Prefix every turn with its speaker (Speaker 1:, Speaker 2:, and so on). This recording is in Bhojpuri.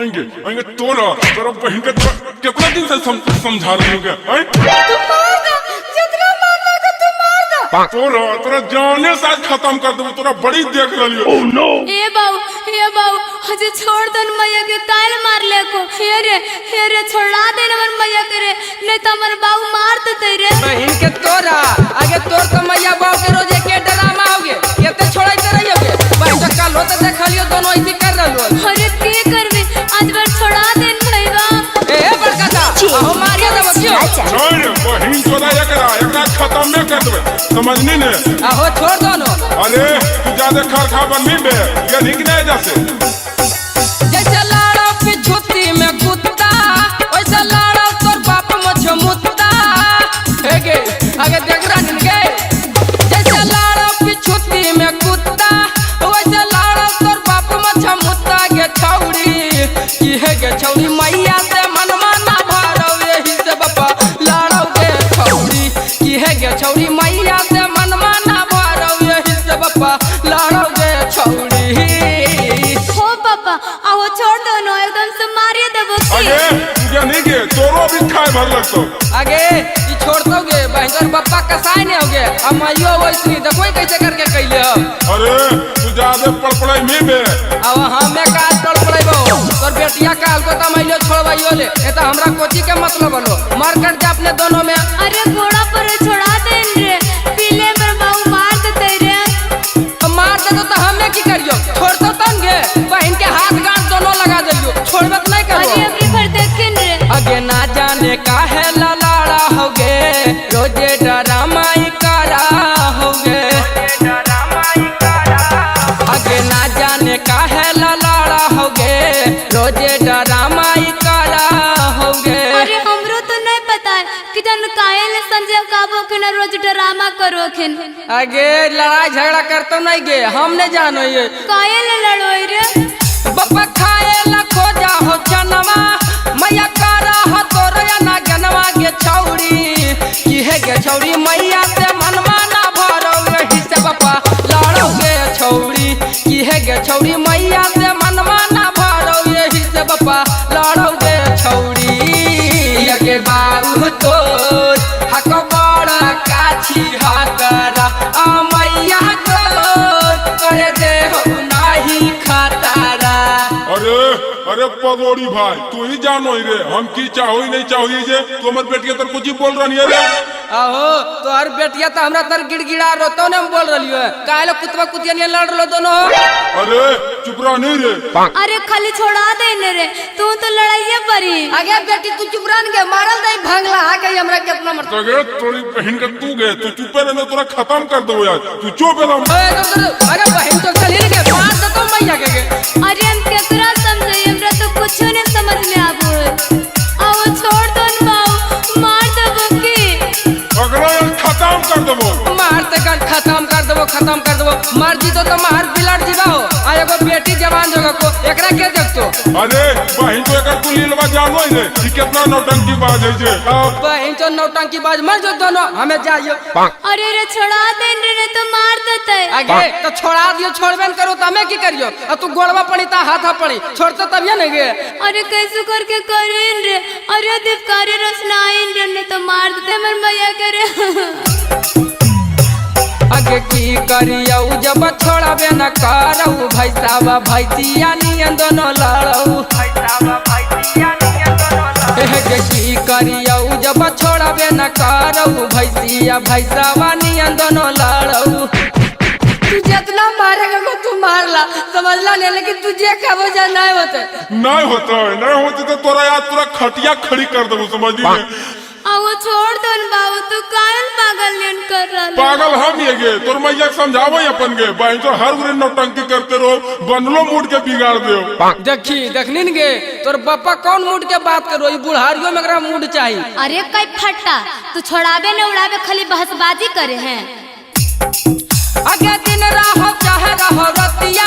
Speaker 1: आएंगे आएंगे तोरा तेरा बहन के कितना दिन से समझा रही हूँ तोरा तोरा जाने से आज खत्म कर दूँ तोरा बड़ी देख रही हो।
Speaker 2: ए बाबू हजे छोड़ दन मैया के काल मार ले को हे रे छोड़ा दे नमर मैया करे नहीं तो हमर बाबू मार देते रे
Speaker 3: बहन के तोरा आगे तोर तो मैया बाबू के रोज के ड्रामा होगे केते छोड़ाई ते रहियोगे बहन तो कल होते देखलियो दोनों ऐसी कर रहलो
Speaker 2: अरे के करबे आज बार छोड़ा देन भईवा
Speaker 3: ए बड़का हम मारिया देबो क्यों
Speaker 1: छोड़ बहन तोरा एकरा खत्म में कर देबे समझनी ने
Speaker 3: आहो छोड़ दो न
Speaker 1: अरे तू ज्यादा खरखा बननी बे ये ठीक नहीं जैसे
Speaker 3: जैसे लाड़ो पिछुती में कुत्ता वैसे लाड़ो तोर बाप मुझ मुत्ता हेगे आगे देख रहा निके जैसे लाड़ो पिछुती में कुत्ता वैसे लाड़ो तोर बाप मुझ मुत्ता के छौड़ी की हेगे छौड़ी मैया से मनवा ना भरो यही से बापा लाड़ो के छौड़ी की हेगे छौड़ी मैया से मनवा ना भरो यही से बापा लाड़ो के छौड़ी
Speaker 2: आओ छोड़ दो नो एकदम से मारिए देबो की
Speaker 1: आगे तुझे नहीं के तोरो भी खाए भर लगतो
Speaker 3: आगे ई छोड़ दोगे बहनोर पप्पा कसाई नहीं होगे अब माइयो वैसनी देखो कैसे करके कइले
Speaker 1: अरे तू ज्यादा पड़पड़ाई में बे
Speaker 3: अब हमें काज पड़पड़ाइबो तोर बेटिया काल को त माइलो छोड़वाइयो ले ए त हमरा कोची के मतलब बनो मार कर जा अपने दोनों में
Speaker 2: अरे घोड़ा पर छोड़ा देन रे पीले पर बाबू मार देते रे
Speaker 3: मार दे तो हमें की करियो छोड़ तो तन गे बहन के हाथ गांठ दोनों लगा देलियो छोड़बत नहीं करो
Speaker 2: अरे अभी भर देखेन रे
Speaker 3: आगे ना जाने काहे ललाड़ा होगे रोजे डरामाई करा होगे आगे ना जाने काहे ललाड़ा होगे रोजे डरामाई करा होगे
Speaker 2: अरे हमरो तो नहीं पता है कि जन कायल संजय काबो के न रोज ड्रामा करो खिन
Speaker 3: आगे लड़ाई झगड़ा करतो नहीं गे हम नहीं जानो ये
Speaker 2: कायल लड़ोई रे
Speaker 3: बप्पा खाए ला खोजा हो जनवा मैया करा हो तोर ना गनवा के छौड़ी की है गे छौड़ी मैया से मनवा ना भरो यही से बप्पा लड़ो गे छौड़ी की है गे छौड़ी मैया से मनवा ना भरो यही से बप्पा लड़ो गे छौड़ी ये बाबू तोर हको बड़ा काछी हातरा आ मैया को करे दे हो नाही खतरा
Speaker 1: अरे पगोड़ी भाई तू ही जानो ही रे हम की चाहो ही नहीं चाहो जे तू हमर बेटिया तर कुछ ही बोल रही है रे
Speaker 3: आहो तो हर बेटिया तो हमरा तर गिड़गिड़ा रोतो ने हम बोल रही है काहे लो कुतवा कुतिया ने लड़ लो दोनों
Speaker 1: अरे चुप रह नहीं रे
Speaker 2: अरे खाली छोड़ा देन रे तू तो लड़ाइया परी
Speaker 3: आगे बेटी तू चुप रह के मारल दई भांगला आ गई हमरा कितना मर
Speaker 1: तो गे तोरी बहन के तू गे तू चुप रहने तोरा खत्म कर दो यार तू चुप एकदम
Speaker 3: अरे बहन तो चली के मार दे तो मैया के
Speaker 2: अरे हम केकरा समझे हमरा तो कुछ नहीं समझ में आबो आओ छोड़ दो न बाबू मार देबो की
Speaker 1: अगला खत्म कर देबो
Speaker 3: मार ते खत्म कर देबो मार जी तो मार बिलाट जीवा हो आ एगो बेटी जवान जगह को एकरा के देखतो
Speaker 1: अरे बहन तो एकर तू लीलवा जानो ही रे कि कितना नौटंकी बाज है जे
Speaker 3: बहन तो नौटंकी बाज मर जो दोनों हमें जाइयो
Speaker 2: अरे रे छोड़ा देन रे तो मार देते
Speaker 3: आगे तो छोड़ा दियो छोड़बेन करो तो हमें की करियो अब तू गोड़वा पड़ी ता हाथा पड़ी छोड़तो तब ये नहीं गे
Speaker 2: अरे कैसे करके करेन रे अरे दीपकारी रोशनाइन रे तो मार देते हमर मैया करे
Speaker 3: आगे की करियो जब छोड़ाबे न करऊ भैसावा भैसिया नियन दोनों लड़ऊ आगे की करियो जब छोड़ाबे न करऊ भैसिया भैसावा नियन दोनों लड़ऊ तू जितना मारेगा को तू मारला समझला ले लेकिन तुझे क्या वजह नहीं
Speaker 1: होते तो तोरा यार पूरा खटिया खड़ी कर देबो समझ ली
Speaker 2: आओ छोड़ दो न बाबू तू कायल पागल लेन कर रहा
Speaker 1: पागल हम ये गे तोर मैया समझावो अपन गे बहन तो हर गुरे नौटंकी करते रहो बनलो मूड के बिगाड़ दियो
Speaker 3: देखनी गे तोर पापा कौन मूड के बात करो ई बुढ़ारियों में एकरा मूड चाहिए
Speaker 2: अरे कई फट्टा तू छोड़ाबे न उड़ाबे खाली बहसबाजी करे हैं
Speaker 3: आगे दिन रहो चाहे रहो रतिया